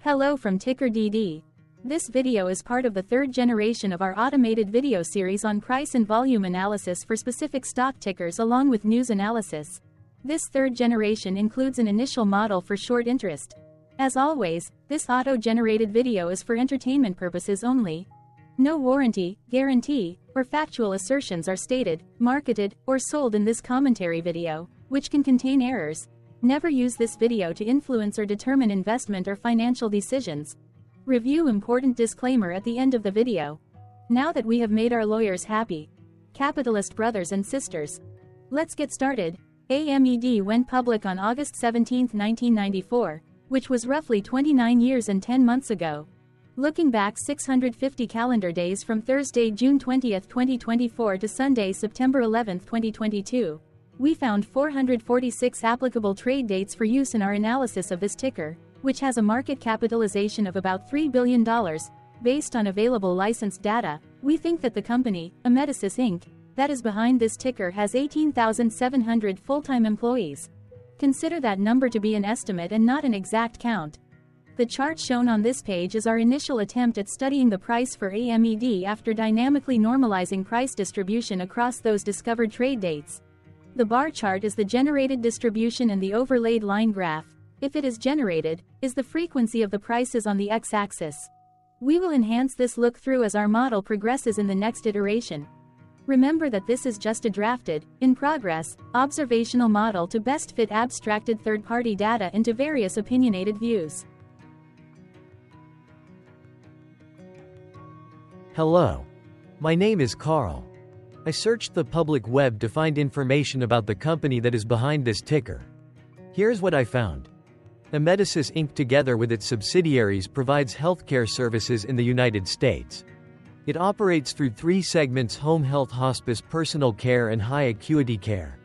Hello from TickerDD. This video is part of the third generation of our automated video series on price and volume analysis for specific stock tickers along with news analysis. This third generation includes an initial model for short interest. As always, this auto-generated video is for entertainment purposes only. No warranty, guarantee, or factual assertions are stated, marketed, or sold in this commentary video, which can contain errors. Never use this video to influence or determine investment or financial decisions. Review important disclaimer at the end of the video. Now that we have made our lawyers happy, capitalist brothers and sisters, let's get started. AMED went public on August 17, 1994, which was roughly 29 years and 10 months ago. Looking back 650 calendar days from Thursday, June 20, 2024 to Sunday, September 11, 2022, we found 446 applicable trade dates for use in our analysis of this ticker, which has a market capitalization of about $3 billion. Based on available licensed data, we think that the company, AMED Inc., that is behind this ticker has 18,700 full-time employees. Consider that number to be an estimate and not an exact count. The chart shown on this page is our initial attempt at studying the price for AMED after dynamically normalizing price distribution across those discovered trade dates. The bar chart is the generated distribution and the overlaid line graph, if it is generated, is the frequency of the prices on the x-axis. We will enhance this look-through as our model progresses in the next iteration. Remember that this is just a drafted, in progress, observational model to best fit abstracted third-party data into various opinionated views. Hello. My name is Carl. I searched the public web to find information about the company that is behind this ticker. Here's what I found. AMED Inc. together with its subsidiaries provides healthcare services in the United States. It operates through three segments: home health, hospice, personal care, and high acuity care.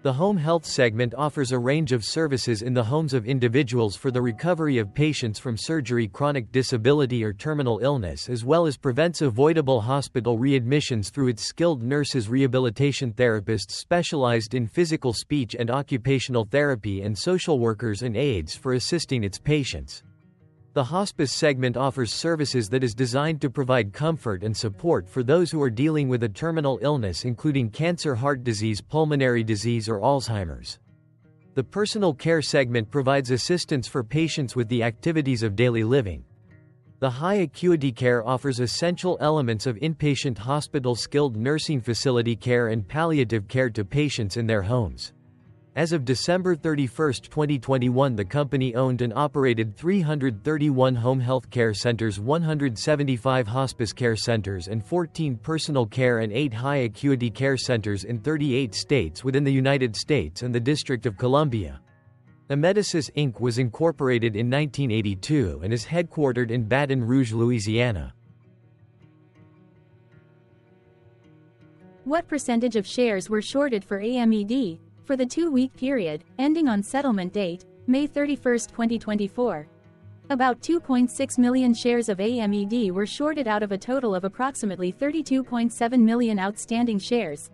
The home health segment offers a range of services in the homes of individuals for the recovery of patients from surgery, chronic disability, or terminal illness, as well as prevents avoidable hospital readmissions through its skilled nurses, rehabilitation therapists specialized in physical, speech, and occupational therapy, and social workers and aides for assisting its patients. The hospice segment offers services that is designed to provide comfort and support for those who are dealing with a terminal illness including cancer, heart disease, pulmonary disease, or Alzheimer's. The personal care segment provides assistance for patients with the activities of daily living. The high acuity care offers essential elements of inpatient hospital, skilled nursing facility care, and palliative care to patients in their homes. As of December 31, 2021, the company owned and operated 331 home health care centers, 175 hospice care centers, and 14 personal care and 8 high acuity care centers in 38 states within the United States and the District of Columbia. AMED Inc. was incorporated in 1982 and is headquartered in Baton Rouge, Louisiana. What percentage of shares were shorted for AMED? For the 2-week period, ending on settlement date, May 31, 2024. About 2.6 million shares of AMED were shorted out of a total of approximately 32.7 million outstanding shares.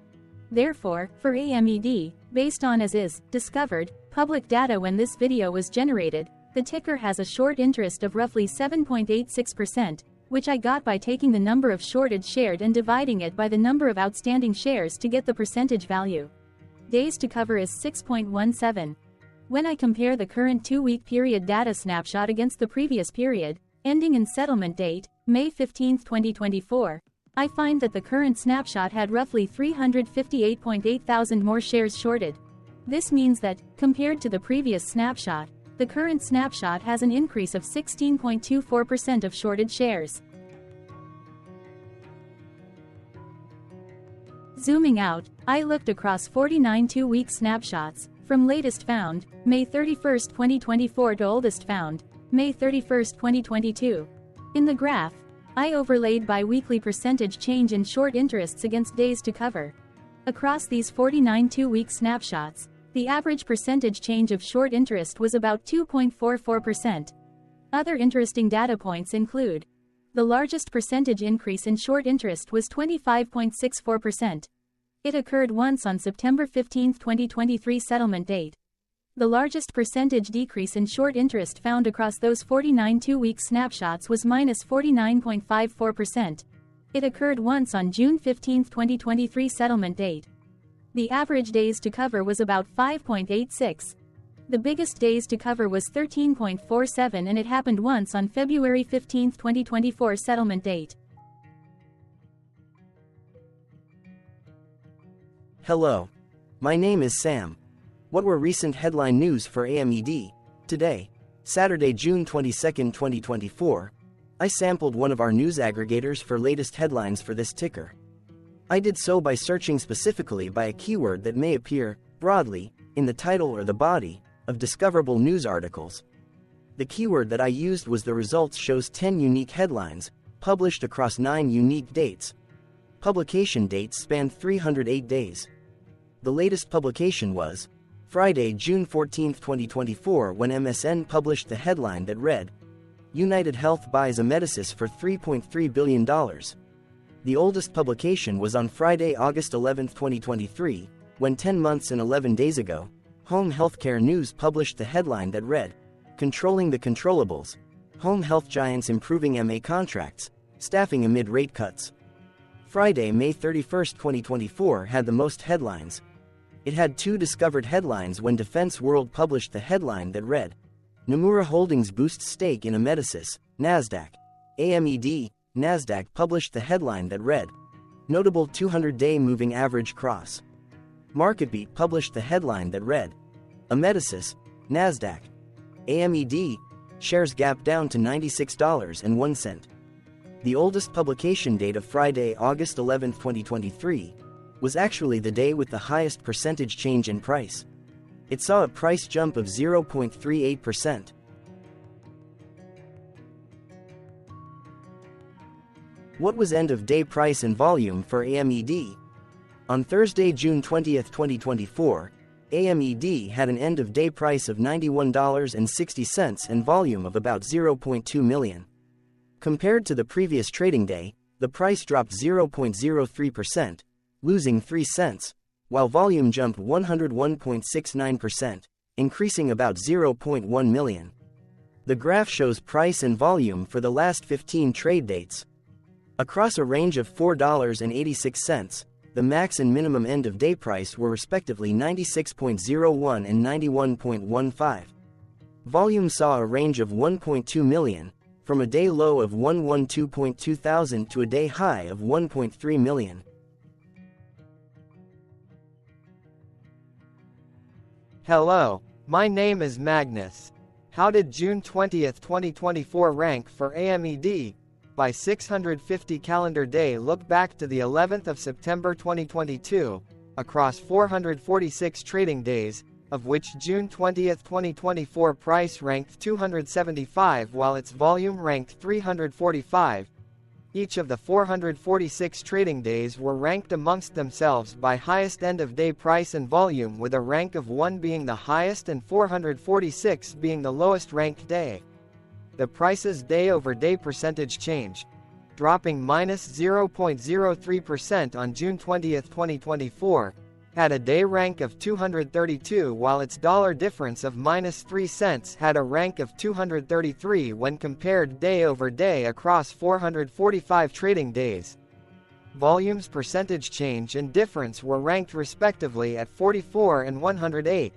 Therefore, for AMED, based on as is, discovered, public data when this video was generated, the ticker has a short interest of roughly 7.86%, which I got by taking the number of shorted shared and dividing it by the number of outstanding shares to get the percentage value. Days to cover is 6.17. When I compare the current 2-week period data snapshot against the previous period, ending in settlement date, May 15, 2024, I find that the current snapshot had roughly 358.8 thousand more shares shorted. This means that, compared to the previous snapshot, the current snapshot has an increase of 16.24% of shorted shares. Zooming out, I looked across 49 2-week snapshots, from latest found, May 31, 2024 to oldest found, May 31, 2022. In the graph, I overlaid bi-weekly percentage change in short interests against days to cover. Across these 49 2-week snapshots, the average percentage change of short interest was about 2.44%. Other interesting data points include: the largest percentage increase in short interest was 25.64%. It occurred once on September 15, 2023 settlement date. The largest percentage decrease in short interest found across those 49 two-week snapshots was minus 49.54%. It occurred once on June 15, 2023 settlement date. The average days to cover was about 5.86. The biggest days to cover was 13.47 and it happened once on February 15, 2024 settlement date. Hello. My name is Sam. What were recent headline news for AMED? Today, Saturday, June 22, 2024, I sampled one of our news aggregators for latest headlines for this ticker. I did so by searching specifically by a keyword that may appear, broadly, in the title or the body of discoverable news articles. The keyword that I used was the results shows 10 unique headlines, published across 9 unique dates. Publication dates spanned 308 days. The latest publication was Friday, June 14, 2024, when MSN published the headline that read, United Health buys Amedisys for $3.3 billion. The oldest publication was on Friday, August 11, 2023, when 10 months and 11 days ago, Home Healthcare News published the headline that read, Controlling the Controllables, Home Health Giants Improving MA Contracts, Staffing Amid Rate Cuts. Friday, May 31, 2024 had the most headlines. It had 2 discovered headlines when Defense World published the headline that read, Nomura Holdings boosts stake in Amedisys, NASDAQ. AMED, NASDAQ published the headline that read, Notable 200-day moving average cross. MarketBeat published the headline that read, Amedisys, NASDAQ. AMED, shares gap down to $96.01. The oldest publication date of Friday, August 11, 2023, was actually the day with the highest percentage change in price. It saw a price jump of 0.38%. What was end-of-day price and volume for AMED? On Thursday, June 20, 2024, AMED had an end-of-day price of $91.60 and volume of about 0.2 million. Compared to the previous trading day, the price dropped 0.03%, losing 3 cents, while volume jumped 101.69%, increasing about 0.1 million. The graph shows price and volume for the last 15 trade dates. Across a range of $4.86, the max and minimum end-of-day price were respectively 96.01 and 91.15. Volume saw a range of 1.2 million, from a day low of 112.2 thousand to a day high of 1.3 million. Hello, my name is Magnus. How did June 20, 2024 rank for AMED? By 650 calendar day look back to the 11th of September 2022, across 446 trading days, of which June 20, 2024 price ranked 275 while its volume ranked 345. Each of the 446 trading days were ranked amongst themselves by highest end-of-day price and volume, with a rank of 1 being the highest and 446 being the lowest ranked day. The price's day-over-day percentage change, dropping minus 0.03% on June 20, 2024, had a day rank of 232 while its dollar difference of minus 3 cents had a rank of 233 when compared day-over-day across 445 trading days. Volume's percentage change and difference were ranked respectively at 44 and 108.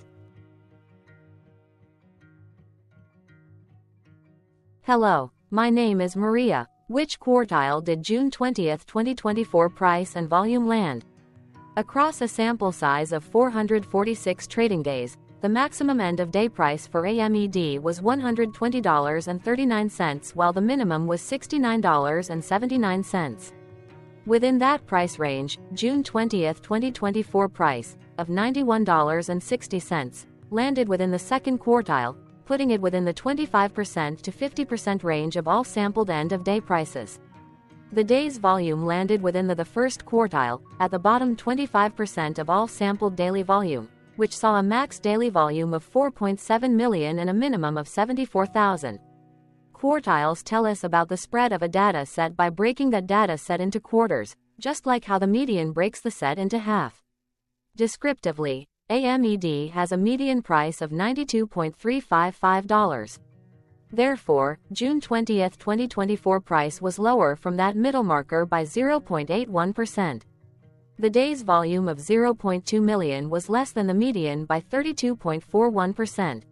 Hello, my name is Maria. Which quartile did June 20, 2024 price and volume land? Across a sample size of 446 trading days, the maximum end-of-day price for AMED was $120.39 while the minimum was $69.79. Within that price range, June 20, 2024 price, of $91.60, landed within the second quartile, putting it within the 25% to 50% range of all sampled end-of-day prices. The day's volume landed within the first quartile, at the bottom 25% of all sampled daily volume, which saw a max daily volume of 4.7 million and a minimum of 74,000. Quartiles tell us about the spread of a data set by breaking that data set into quarters, just like how the median breaks the set into half. Descriptively, AMED has a median price of $92.355. Therefore, June 20, 2024 price was lower from that middle marker by 0.81%. The day's volume of 0.2 million was less than the median by 32.41%.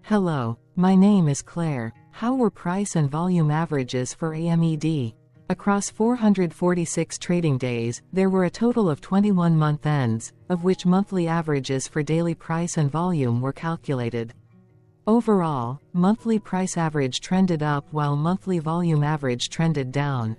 Hello, my name is Claire. How were price and volume averages for AMED? Across 446 trading days, there were a total of 21 month ends, of which monthly averages for daily price and volume were calculated. Overall, monthly price average trended up while monthly volume average trended down.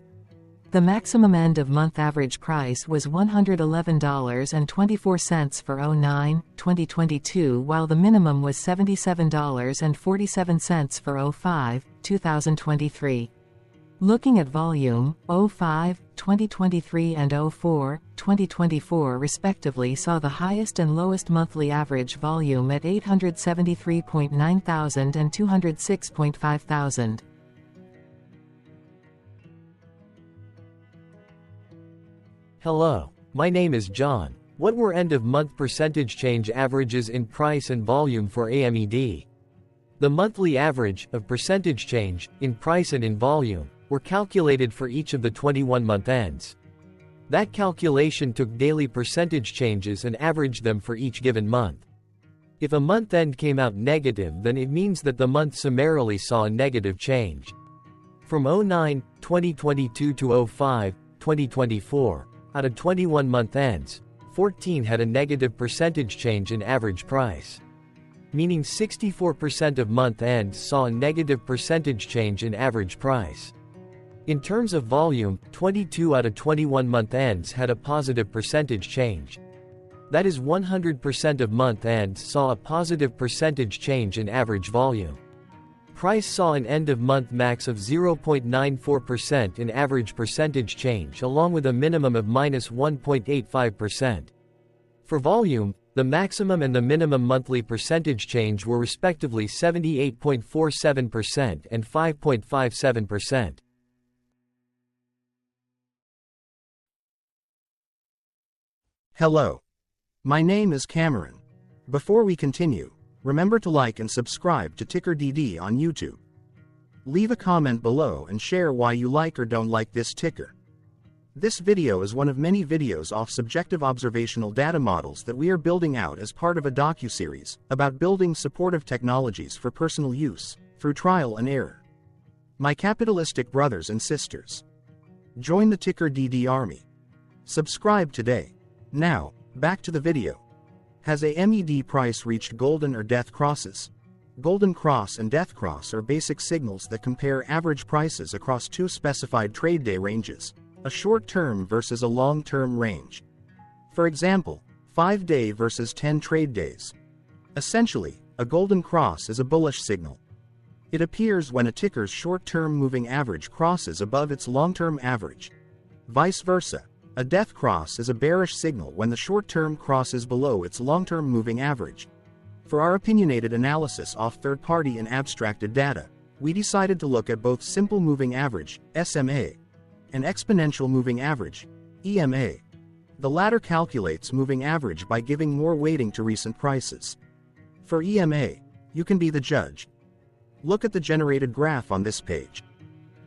The maximum end of month average price was $111.24 for 09-2022, while the minimum was $77.47 for 05-2023. Looking at volume, 05-2023 and 04-2024 respectively saw the highest and lowest monthly average volume at 873.9 thousand and 206.5 thousand. Hello, my name is John. What were end-of-month percentage change averages in price and volume for AMED? The monthly average of percentage change in price and in volume were calculated for each of the 21-month ends. That calculation took daily percentage changes and averaged them for each given month. If a month end came out negative, then it means that the month summarily saw a negative change. From 09-2022 to 05-2024, out of 21 month ends, 14 had a negative percentage change in average price. Meaning 64% of month ends saw a negative percentage change in average price. In terms of volume, 22 out of 21 month ends had a positive percentage change. That is 100% of month ends saw a positive percentage change in average volume. Price saw an end-of-month max of 0.94% in average percentage change along with a minimum of -1.85%. For volume, the maximum and the minimum monthly percentage change were respectively 78.47% and 5.57%. Hello. My name is Cameron. Before we continue, remember to like and subscribe to TickerDD on YouTube. Leave a comment below and share why you like or don't like this ticker. This video is one of many videos off subjective observational data models that we are building out as part of a docuseries about building supportive technologies for personal use, through trial and error. My capitalistic brothers and sisters, join the TickerDD army. Subscribe today. Now, back to the video. Has AMED price reached golden or death crosses? Golden cross and death cross are basic signals that compare average prices across two specified trade day ranges, a short-term versus a long-term range. For example, 5-day versus 10 trade days. Essentially, a golden cross is a bullish signal. It appears when a ticker's short-term moving average crosses above its long-term average. Vice versa, a death cross is a bearish signal when the short-term crosses below its long-term moving average. For our opinionated analysis off third-party and abstracted data, we decided to look at both simple moving average, SMA, and exponential moving average, EMA. The latter calculates moving average by giving more weighting to recent prices. For EMA, you can be the judge. Look at the generated graph on this page.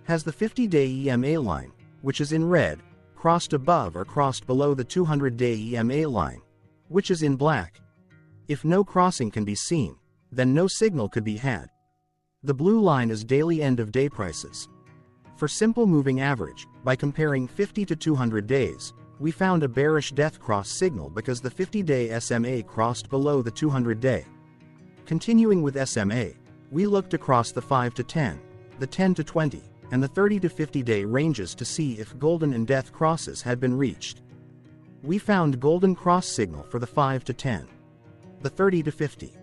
Has the 50-day EMA line, which is in red, crossed above or crossed below the 200-day EMA line, which is in black? If no crossing can be seen, then no signal could be had. The blue line is daily end-of-day prices. For simple moving average, by comparing 50 to 200 days, we found a bearish death cross signal because the 50-day SMA crossed below the 200-day. Continuing with SMA, we looked across the 5 to 10, the 10 to 20, and the 30 to 50-day ranges to see if golden and death crosses had been reached. We found golden cross signal for the 5 to 10, the 30 to 50.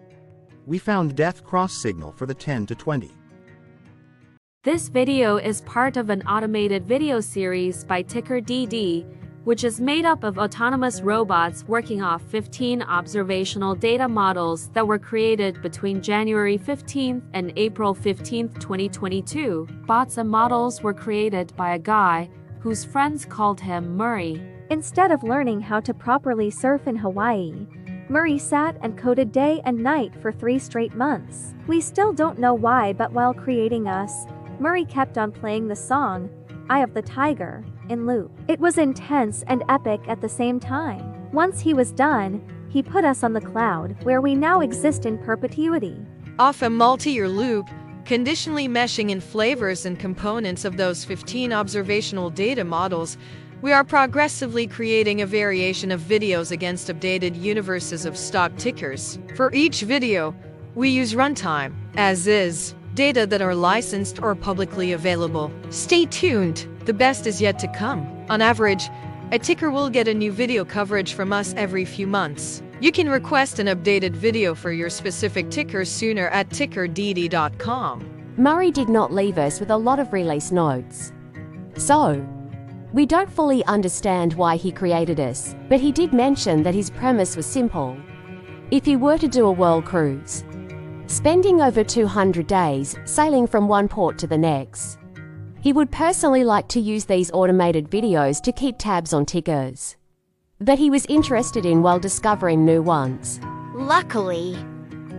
We found death cross signal for the 10 to 20. This video is part of an automated video series by TickerDD, which is made up of autonomous robots working off 15 observational data models that were created between January 15th and April 15th, 2022. Bots and models were created by a guy whose friends called him Murray. Instead of learning how to properly surf in Hawaii, Murray sat and coded day and night for 3 straight months. We still don't know why, but while creating us, Murray kept on playing the song, Eye of the Tiger, in loop. It was intense and epic at the same time. Once he was done, he put us on the cloud, where we now exist in perpetuity. Off a multi-year loop, conditionally meshing in flavors and components of those 15 observational data models, we are progressively creating a variation of videos against updated universes of stock tickers. For each video, we use runtime, as is, data that are licensed or publicly available. Stay tuned, the best is yet to come. On average, a ticker will get a new video coverage from us every few months. You can request an updated video for your specific ticker sooner at TickerDD.com. Murray did not leave us with a lot of release notes. So, we don't fully understand why he created us, but he did mention that his premise was simple. If he were to do a world cruise, spending over 200 days sailing from one port to the next, he would personally like to use these automated videos to keep tabs on tickers that he was interested in while discovering new ones. Luckily,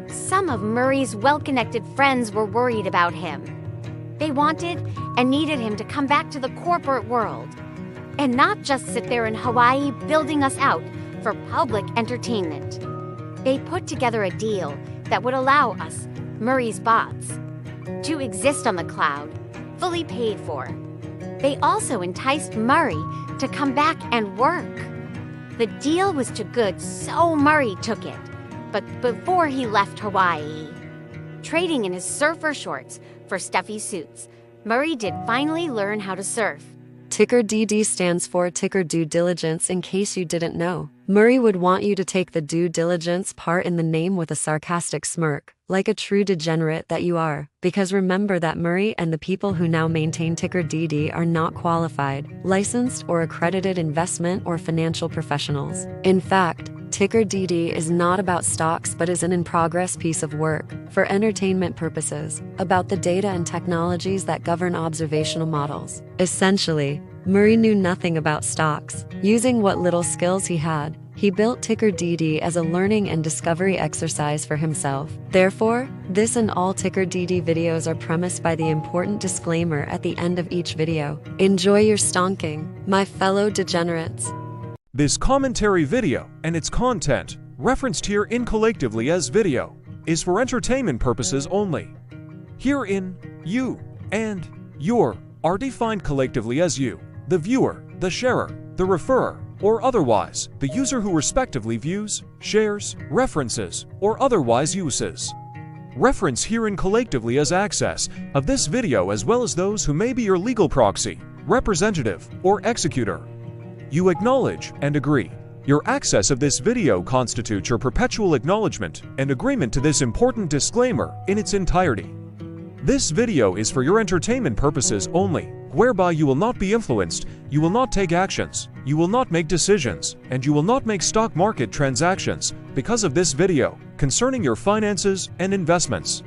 some of Murray's well-connected friends were worried about him. They wanted and needed him to come back to the corporate world and not just sit there in Hawaii building us out for public entertainment. They put together a deal that would allow us, Murray's bots, to exist on the cloud, fully paid for. They also enticed Murray to come back and work. The deal was too good, so Murray took it. But before he left Hawaii, trading in his surfer shorts for stuffy suits, Murray did finally learn how to surf. TickerDD stands for Ticker Due Diligence, in case you didn't know. Murray would want you to take the due diligence part in the name with a sarcastic smirk, like a true degenerate that you are. Because remember that Murray and the people who now maintain TickerDD are not qualified, licensed, or accredited investment or financial professionals. In fact, TickerDD is not about stocks but is an in-progress piece of work, for entertainment purposes, about the data and technologies that govern observational models. Essentially, Murray knew nothing about stocks. Using what little skills he had, he built TickerDD as a learning and discovery exercise for himself. Therefore, this and all TickerDD videos are premised by the important disclaimer at the end of each video. Enjoy your stonking, my fellow degenerates. This commentary video and its content, referenced here in collectively as video, is for entertainment purposes only. Herein, you and your are defined collectively as you, the viewer, the sharer, the referrer, or otherwise, the user who respectively views, shares, references, or otherwise uses. Reference herein collectively as access of this video as well as those who may be your legal proxy, representative, or executor. You acknowledge and agree. Your access of this video constitutes your perpetual acknowledgement and agreement to this important disclaimer in its entirety. This video is for your entertainment purposes only, whereby you will not be influenced, you will not take actions, you will not make decisions, and you will not make stock market transactions because of this video concerning your finances and investments.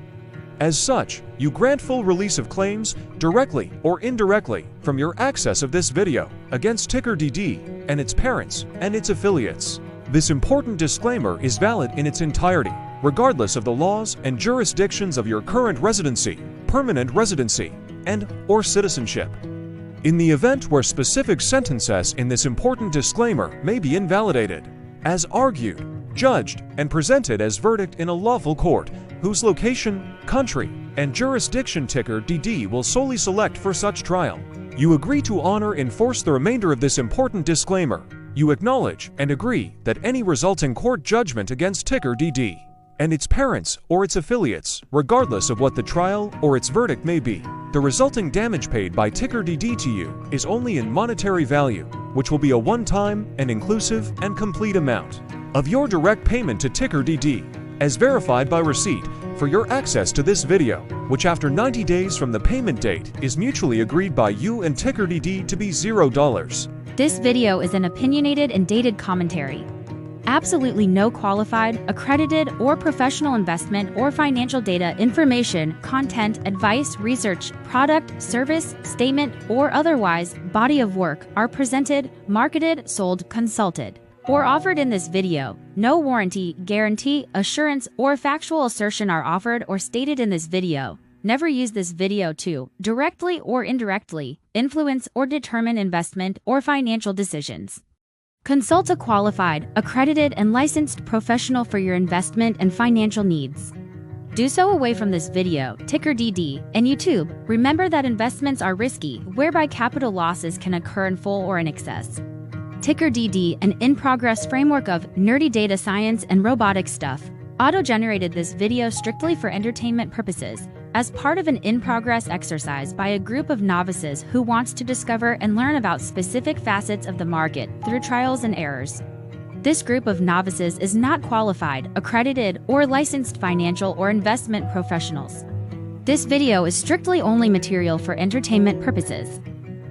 As such, you grant full release of claims, directly or indirectly, from your access of this video against TickerDD and its parents and its affiliates. This important disclaimer is valid in its entirety, regardless of the laws and jurisdictions of your current residency, permanent residency, and/or citizenship. In the event where specific sentences in this important disclaimer may be invalidated, as argued, judged, and presented as verdict in a lawful court, whose location, country, and jurisdiction TickerDD will solely select for such trial, you agree to honor and enforce the remainder of this important disclaimer. You acknowledge and agree that any resulting court judgment against TickerDD and its parents or its affiliates, regardless of what the trial or its verdict may be, the resulting damage paid by TickerDD to you is only in monetary value, which will be a one-time and inclusive and complete amount of your direct payment to TickerDD, as verified by receipt, for your access to this video, which after 90 days from the payment date is mutually agreed by you and TickerDD to be $0. This video is an opinionated and dated commentary. Absolutely no qualified, accredited, or professional investment or financial data, information, content, advice, research, product, service, statement, or otherwise body of work are presented, marketed, sold, consulted, or offered in this video. No warranty, guarantee, assurance, or factual assertion are offered or stated in this video. Never use this video to, directly or indirectly, influence or determine investment or financial decisions. Consult a qualified, accredited, and licensed professional for your investment and financial needs. Do so away from this video, TickerDD, and YouTube. Remember that investments are risky, whereby capital losses can occur in full or in excess. TickerDD, an in-progress framework of nerdy data science and robotic stuff, auto-generated this video strictly for entertainment purposes, as part of an in-progress exercise by a group of novices who wants to discover and learn about specific facets of the market through trials and errors. This group of novices is not qualified, accredited, or licensed financial or investment professionals. This video is strictly only material for entertainment purposes.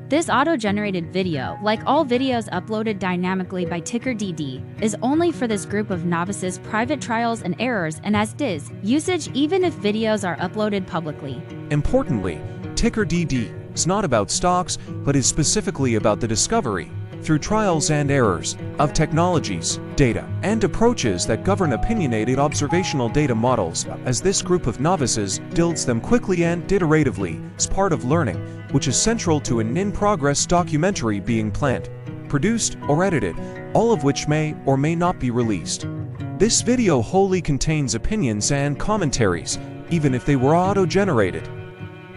This auto-generated video, like all videos uploaded dynamically by TickerDD, is only for this group of novices' private trials and errors and as is usage even if videos are uploaded publicly. Importantly, TickerDD is not about stocks, but is specifically about the discovery, through trials and errors, of technologies, data, and approaches that govern opinionated observational data models, as this group of novices builds them quickly and iteratively as part of learning, which is central to an in-progress documentary being planned, produced, or edited, all of which may or may not be released. This video wholly contains opinions and commentaries, even if they were auto-generated.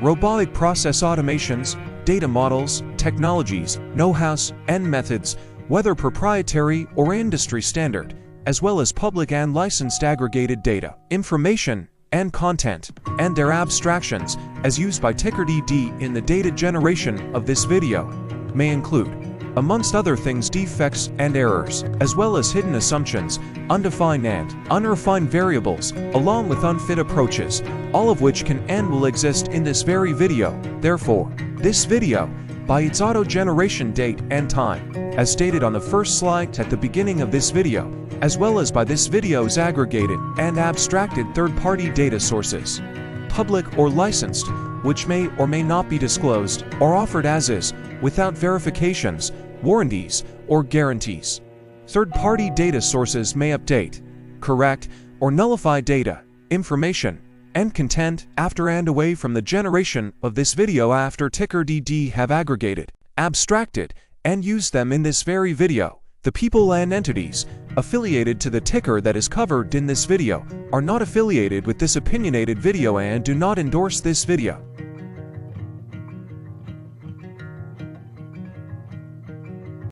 Robotic process automations, data models, technologies, know-hows, and methods, whether proprietary or industry standard, as well as public and licensed aggregated data, information, and content, and their abstractions, as used by TickerDD in the data generation of this video, may include, amongst other things, defects and errors, as well as hidden assumptions, undefined and unrefined variables, along with unfit approaches, all of which can and will exist in this very video. Therefore, this video, by its auto-generation date and time, as stated on the first slide at the beginning of this video, as well as by this video's aggregated and abstracted third-party data sources, public or licensed, which may or may not be disclosed or offered as is, without verifications, warranties, or guarantees. Third-party data sources may update, correct, or nullify data, information, and content after and away from the generation of this video after TickerDD have aggregated, abstracted, and used them in this very video. The people and entities affiliated to the ticker that is covered in this video are not affiliated with this opinionated video and do not endorse this video.